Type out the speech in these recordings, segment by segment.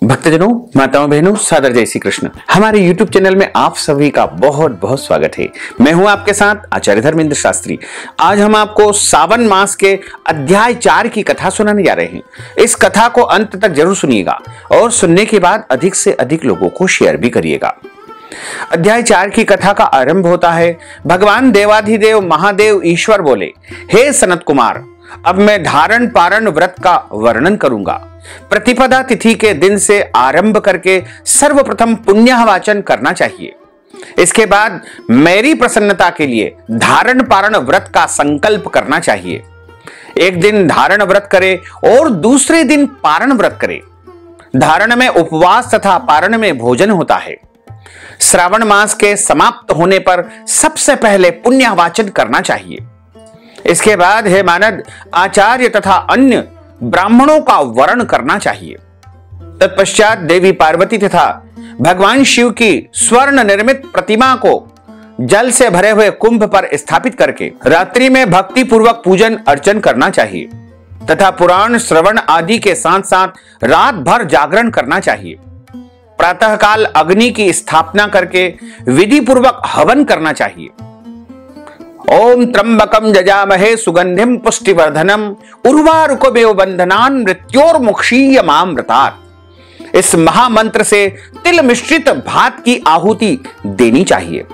भक्तजनों, माताओं, बहनों, सादर जय श्री कृष्ण। हमारे YouTube चैनल में आप सभी का बहुत बहुत स्वागत है। मैं हूं आपके साथ आचार्य धर्मेंद्र शास्त्री। आज हम आपको सावन मास के अध्याय 4 की कथा सुनाने जा रहे हैं। इस कथा को अंत तक जरूर सुनिएगा और सुनने के बाद अधिक से अधिक लोगों को शेयर भी करिएगा। अध्याय 4 की कथा का आरंभ होता है। भगवान देवाधिदेव महादेव ईश्वर बोले, हे सनत कुमार, अब मैं धारण पारण व्रत का वर्णन करूंगा। प्रतिपदा तिथि के दिन से आरंभ करके सर्वप्रथम पुण्य वाचन करना चाहिए। इसके बाद मेरी प्रसन्नता के लिए धारण पारण व्रत का संकल्प करना चाहिए। एक दिन धारण व्रत करे और दूसरे दिन पारण व्रत करे। धारण में उपवास तथा पारण में भोजन होता है। श्रावण मास के समाप्त होने पर सबसे पहले पुण्य वाचन करना चाहिए। इसके बाद हे मानद, आचार्य तथा अन्य ब्राह्मणों का वर्ण करना चाहिए। तत्पश्चात देवी पार्वती तथा भगवान शिव की स्वर्ण निर्मित प्रतिमा को जल से भरे हुए कुंभ पर स्थापित करके रात्रि में भक्ति पूर्वक पूजन अर्चन करना चाहिए तथा पुराण श्रवण आदि के साथ साथ रात भर जागरण करना चाहिए। प्रातःकाल अग्नि की स्थापना करके विधि पूर्वक हवन करना चाहिए। ओम त्र्यंबकम जजामहे सुगंधिम पुष्टिवर्धनम उर्वारुकमेव बंधनान् मृत्योर्मुक्षीयमामृतात्। इस महामंत्र से तिल मिश्रित भात की आहुति देनी चाहिए।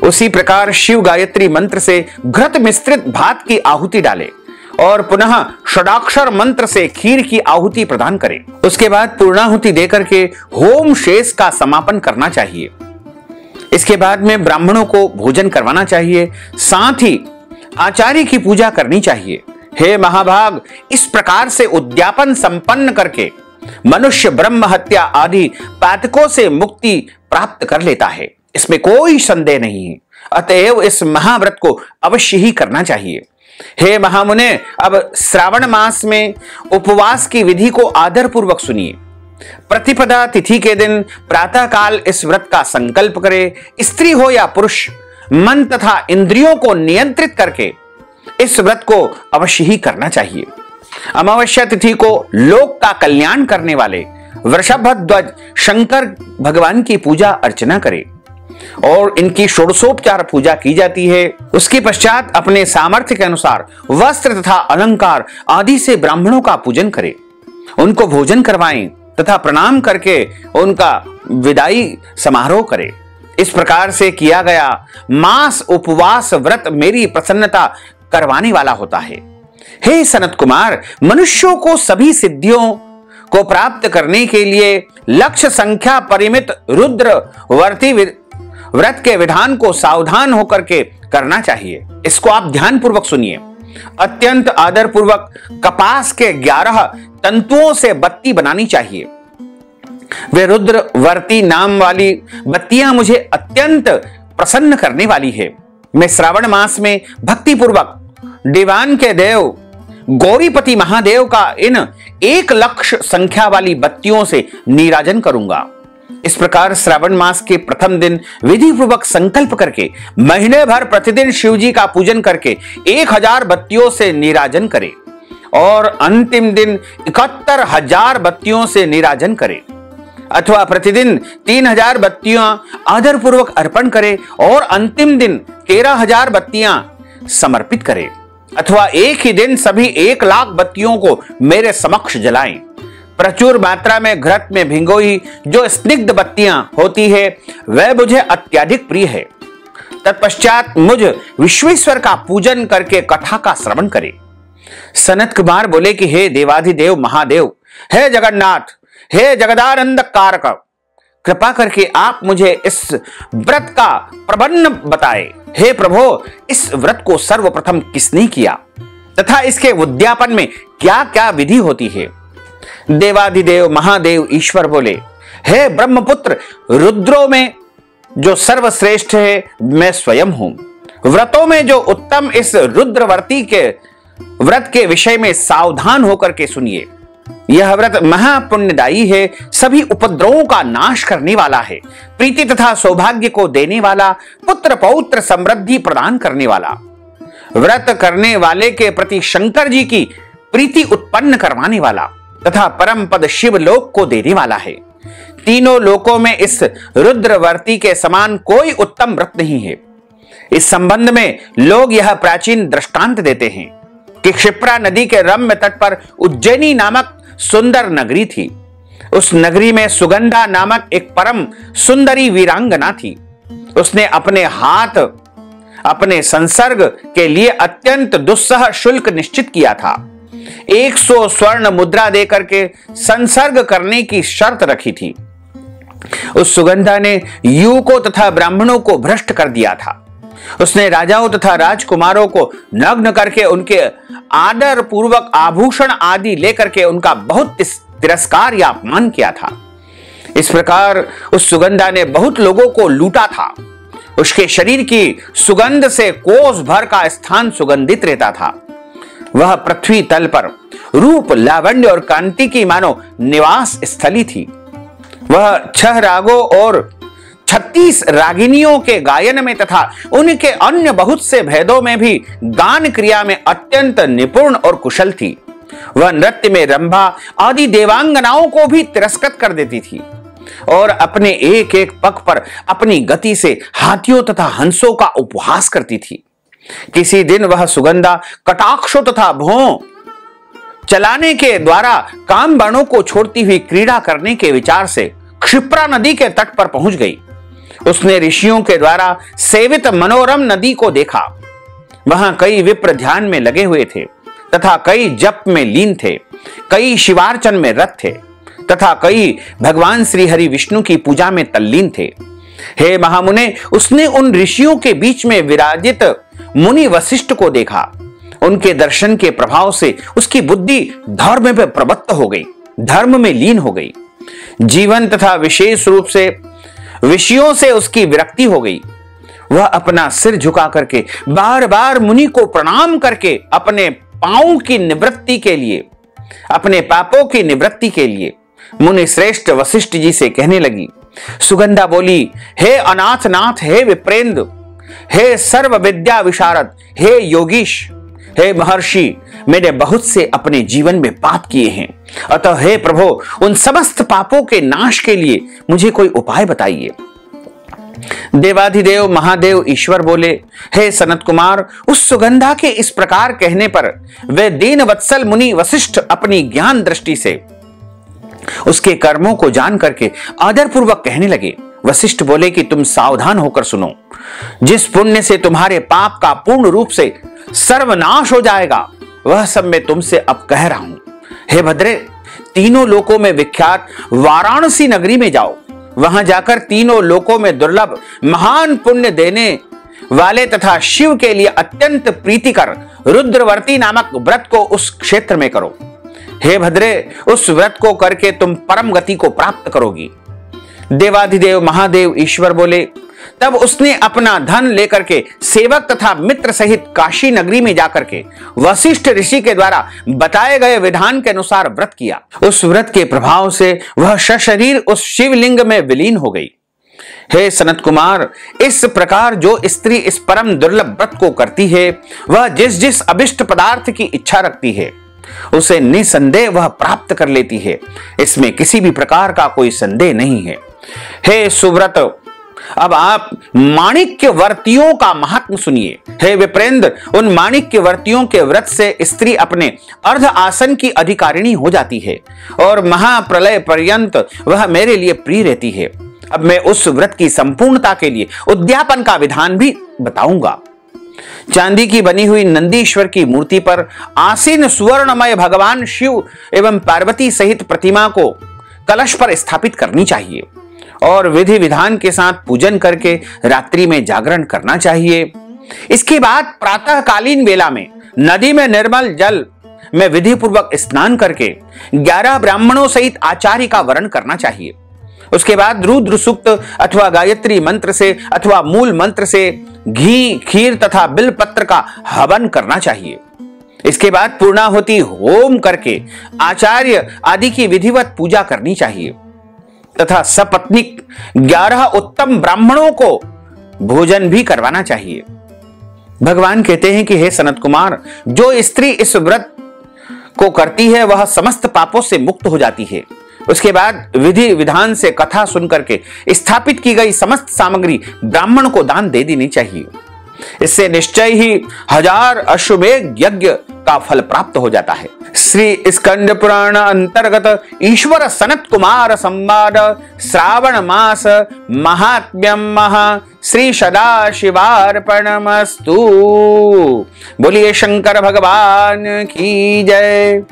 उसी प्रकार शिव गायत्री मंत्र से घृत मिश्रित भात की आहुति डाले और पुनः षडाक्षर मंत्र से खीर की आहुति प्रदान करें। उसके बाद पूर्णाहुति देकर के होम शेष का समापन करना चाहिए। इसके बाद में ब्राह्मणों को भोजन करवाना चाहिए, साथ ही आचार्य की पूजा करनी चाहिए। हे महाभाग, इस प्रकार से उद्यापन संपन्न करके मनुष्य ब्रह्म हत्या आदि पातकों से मुक्ति प्राप्त कर लेता है, इसमें कोई संदेह नहीं है। अतएव इस महाव्रत को अवश्य ही करना चाहिए। हे महामुने, अब श्रावण मास में उपवास की विधि को आदर पूर्वक सुनिए। प्रतिपदा तिथि के दिन प्रातः काल इस व्रत का संकल्प करे। स्त्री हो या पुरुष, मन तथा इंद्रियों को नियंत्रित करके इस व्रत को अवश्य ही करना चाहिए। अमावस्या तिथि को लोक का कल्याण करने वाले वृषभध्वज शंकर भगवान की पूजा अर्चना करे और इनकी षोडशोपचार पूजा की जाती है। उसके पश्चात अपने सामर्थ्य के अनुसार वस्त्र तथा अलंकार आदि से ब्राह्मणों का पूजन करें, उनको भोजन करवाएं तथा प्रणाम करके उनका विदाई समारोह करें। इस प्रकार से किया गया मास उपवास व्रत मेरी प्रसन्नता करवाने वाला होता है। हे सनत कुमार, मनुष्यों को सभी सिद्धियों को प्राप्त करने के लिए लक्ष्य संख्या परिमित रुद्रवर्ती व्रत के विधान को सावधान होकर के करना चाहिए। इसको आप ध्यान पूर्वक सुनिए। अत्यंत आदर पूर्वक कपास के 11 तंतुओं से बत्ती बनानी चाहिए। वे रुद्रवर्ती नाम वाली बत्तियां मुझे अत्यंत प्रसन्न करने वाली है। मैं श्रावण मास में भक्ति पूर्वक दीवान के देव गौरीपति महादेव का इन 1 लाख संख्या वाली बत्तियों से नीराजन करूंगा। इस प्रकार श्रावण मास के प्रथम दिन विधि पूर्वक संकल्प करके महीने भर प्रतिदिन शिवजी का पूजन करके 1000 बत्तियों से नीराजन करे और अंतिम दिन 71,000 बत्तियों से नीराजन करे, अथवा प्रतिदिन 3000 बत्तियां आदर पूर्वक अर्पण करे और अंतिम दिन 13,000 बत्तियां समर्पित करे, अथवा एक ही दिन सभी 1 लाख बत्तियों को मेरे समक्ष जलाएं। प्रचुर मात्रा में घृत में भिंगोई जो स्निग्ध बत्तियां होती है वह मुझे अत्यधिक प्रिय है। तत्पश्चात मुझ विश्वेश्वर का पूजन करके कथा का श्रवण करे। सनत कुमार बोले कि हे देवाधिदेव महादेव, हे जगन्नाथ, हे जगदानंद कारक, कृपा करके आप मुझे इस व्रत का प्रबंध बताए। हे प्रभो, इस व्रत को सर्वप्रथम किसने किया तथा इसके उद्यापन में क्या क्या विधि होती है। देवाधिदेव महादेव ईश्वर बोले, हे ब्रह्मपुत्र, रुद्रों में जो सर्वश्रेष्ठ है मैं स्वयं हूं। व्रतों में जो उत्तम, इस रुद्रवर्ती के व्रत के विषय में सावधान होकर के सुनिए। यह व्रत महापुण्यदायी है, सभी उपद्रवों का नाश करने वाला है, प्रीति तथा सौभाग्य को देने वाला, पुत्र पौत्र समृद्धि प्रदान करने वाला, व्रत करने वाले के प्रति शंकर जी की प्रीति उत्पन्न करवाने वाला, तथा परम पद शिवलोक को देने वाला है। तीनों लोकों में इस रुद्रवर्ती के समान कोई उत्तम व्रत नहीं है। इस संबंध में लोग यह प्राचीन दृष्टांत देते हैं कि क्षिप्रा नदी के रम्य तट पर उज्जैनी नामक सुंदर नगरी थी। उस नगरी में सुगंधा नामक एक परम सुंदरी वीरांगना थी। उसने अपने हाथ अपने संसर्ग के लिए अत्यंत दुस्सह शुल्क निश्चित किया था। 100 स्वर्ण मुद्रा देकर के संसर्ग करने की शर्त रखी थी। उस सुगंधा ने युवकों तथा ब्राह्मणों को भ्रष्ट कर दिया था। उसने राजाओं तथा राजकुमारों को नग्न करके उनके आदर पूर्वक आभूषण आदि लेकर के उनका बहुत तिरस्कार या अपमान किया था। इस प्रकार उस सुगंधा ने बहुत लोगों को लूटा था। उसके शरीर की सुगंध से कोस भर का स्थान सुगंधित रहता था। वह पृथ्वी तल पर रूप, लावण्य और कांति की मानो निवास स्थली थी। वह 6 रागों और 36 रागिनियों के गायन में तथा उनके अन्य बहुत से भेदों में भी गान क्रिया में अत्यंत निपुण और कुशल थी। वह नृत्य में रंभा आदि देवांगनाओं को भी तिरस्कृत कर देती थी और अपने एक एक पग पर अपनी गति से हाथियों तथा हंसों का उपहास करती थी। किसी दिन वह सुगंधा कटाक्षों तथा भौं चलाने के द्वारा काम बाणों को छोड़ती हुई क्रीड़ा करने के विचार से क्षिप्रा नदी के तट पर पहुंच गई। उसने ऋषियों के द्वारा सेवित मनोरम नदी को देखा। वहां कई विप्र ध्यान में लगे हुए थे तथा कई जप में लीन थे, कई शिवार्चन में रत थे तथा कई भगवान श्री हरि विष्णु की पूजा में तल्लीन थे। हे महामुने, उसने उन ऋषियों के बीच में विराजित मुनि वशिष्ठ को देखा। उनके दर्शन के प्रभाव से उसकी बुद्धि धर्म में प्रवृत्त हो गई, धर्म में लीन हो गई। जीवन तथा विशेष रूप से विषयों से उसकी विरक्ति हो गई। वह अपना सिर झुका करके बार बार मुनि को प्रणाम करके अपने पापों की निवृत्ति के लिए, अपने पापों की निवृत्ति के लिए मुनि श्रेष्ठ वशिष्ठ जी से कहने लगी। सुगंधा बोली, हे अनाथनाथ, हे विप्रेंद्र, हे सर्व विद्या विशारद, हे योगीश, हे महर्षि, मैंने बहुत से अपने जीवन में पाप किए हैं। अतः हे प्रभु, उन समस्त पापों के नाश के लिए मुझे कोई उपाय बताइए। देवाधिदेव महादेव ईश्वर बोले, हे सनत कुमार, उस सुगंधा के इस प्रकार कहने पर वे दीन वत्सल मुनि वशिष्ठ अपनी ज्ञान दृष्टि से उसके कर्मों को जान करके आदर पूर्वक कहने लगे। वशिष्ठ बोले कि तुम सावधान होकर सुनो। जिस पुण्य से तुम्हारे पाप का पूर्ण रूप से सर्वनाश हो जाएगा, वह सब मैं तुमसे अब कह रहा हूं। हे भद्रे, तीनों लोकों में विख्यात वाराणसी नगरी में जाओ। वहां जाकर तीनों लोकों में दुर्लभ महान पुण्य देने वाले तथा शिव के लिए अत्यंत प्रीतिकर रुद्रवर्ती नामक व्रत को उस क्षेत्र में करो। हे भद्रे, उस व्रत को करके तुम परम गति को प्राप्त करोगी। देवाधिदेव महादेव ईश्वर बोले, तब उसने अपना धन लेकर के सेवक तथा मित्र सहित काशी नगरी में जाकर के वशिष्ठ ऋषि के द्वारा बताए गए विधान के अनुसार व्रत किया। उस व्रत के प्रभाव से वह सशरीर उस शिवलिंग में विलीन हो गई। हे सनत कुमार, इस प्रकार जो स्त्री इस परम दुर्लभ व्रत को करती है, वह जिस जिस अभिष्ट पदार्थ की इच्छा रखती है, उसे निसंदेह वह प्राप्त कर लेती है। इसमें किसी भी प्रकार का कोई संदेह नहीं है। हे सुव्रत, अब आप माणिक्य वर्तियों का महात्म सुनिए। हे विप्रेंद्र, उन माणिक्य वर्तियों के व्रत से स्त्री अपने अर्ध आसन की अधिकारिणी हो जाती है और महाप्रलय पर्यंत वह मेरे लिए प्रिय रहती है। अब मैं उस व्रत की संपूर्णता के लिए उद्यापन का विधान भी बताऊंगा। चांदी की बनी हुई नंदीश्वर की मूर्ति पर आसीन सुवर्णमय भगवान शिव एवं पार्वती सहित प्रतिमा को कलश पर स्थापित करनी चाहिए और विधि विधान के साथ पूजन करके रात्रि में जागरण करना चाहिए। इसके बाद प्रातःकालीन वेला में नदी में निर्मल जल में विधि पूर्वक स्नान करके 11 ब्राह्मणों सहित आचार्य का वरण करना चाहिए। उसके बाद रुद्र सूक्त अथवा गायत्री मंत्र से अथवा मूल मंत्र से घी, खीर तथा बिलपत्र का हवन करना चाहिए। इसके बाद पूर्णाहुति होम करके आचार्य आदि की विधिवत पूजा करनी चाहिए तथा सपत्नीक 11 उत्तम ब्राह्मणों को भोजन भी करवाना चाहिए। भगवान कहते हैं कि हे सनत कुमार, जो स्त्री इस व्रत को करती है वह समस्त पापों से मुक्त हो जाती है। उसके बाद विधि विधान से कथा सुनकर के स्थापित की गई समस्त सामग्री ब्राह्मण को दान दे देनी चाहिए। इससे निश्चय ही 1000 अश्वमेध यज्ञ का फल प्राप्त हो जाता है। श्री स्कंद पुराण अंतर्गत ईश्वर सनत कुमार संवाद श्रावण मास महात्म्यम श्री सदा शिवार्पणमस्तु। बोलिए शंकर भगवान की जय।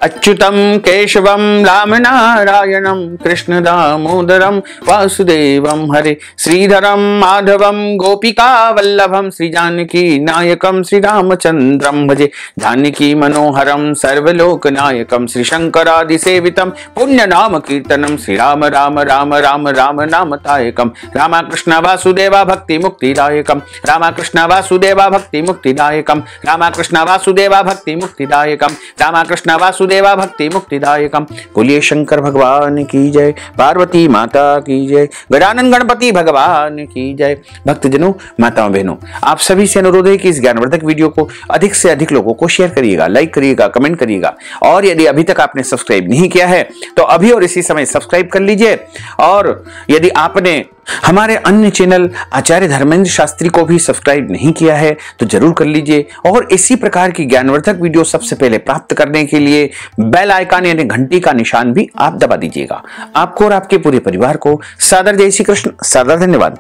अच्युतम केशवम राम नारायणम कृष्ण दामोदरम वासुदेवम हरे श्रीधरम माधवम गोपिका वल्लभम श्री जानकी नायकम श्री रामचंद्रम भजे जानकी मनोहरम सर्वलोक नायकम श्री शंकरादि सेवितम पुण्य नाम कीर्तनम श्री राम राम राम राम राम नामतायकम रामकृष्ण वासुदेवा भक्ति मुक्तिदायकम रामकृष्ण वासुदेवा भक्ति मुक्तिदायकम रामकृष्ण वासुदेवा भक्ति मुक्तिदायकम रामकृष्ण वासुदेवा भक्ति मुक्तिदायकम। बोलिए शंकर भगवान की जय, पार्वती माता की जय, गजानन गणपति भगवान की जय। भक्तजनों, माताओं बहनों, आप सभी से अनुरोध है कि इस ज्ञानवर्धक वीडियो को अधिक से अधिक लोगों को शेयर करिएगा, लाइक करिएगा, कमेंट करिएगा और यदि अभी तक आपने सब्सक्राइब नहीं किया है तो अभी और इसी समय सब्सक्राइब कर लीजिए। और यदि आपने हमारे अन्य चैनल आचार्य धर्मेंद्र शास्त्री को भी सब्सक्राइब नहीं किया है तो जरूर कर लीजिए। और इसी प्रकार की ज्ञानवर्धक वीडियो सबसे पहले प्राप्त करने के लिए बेल आइकन यानी घंटी का निशान भी आप दबा दीजिएगा। आपको और आपके पूरे परिवार को सादर जय श्री कृष्ण, सादर धन्यवाद।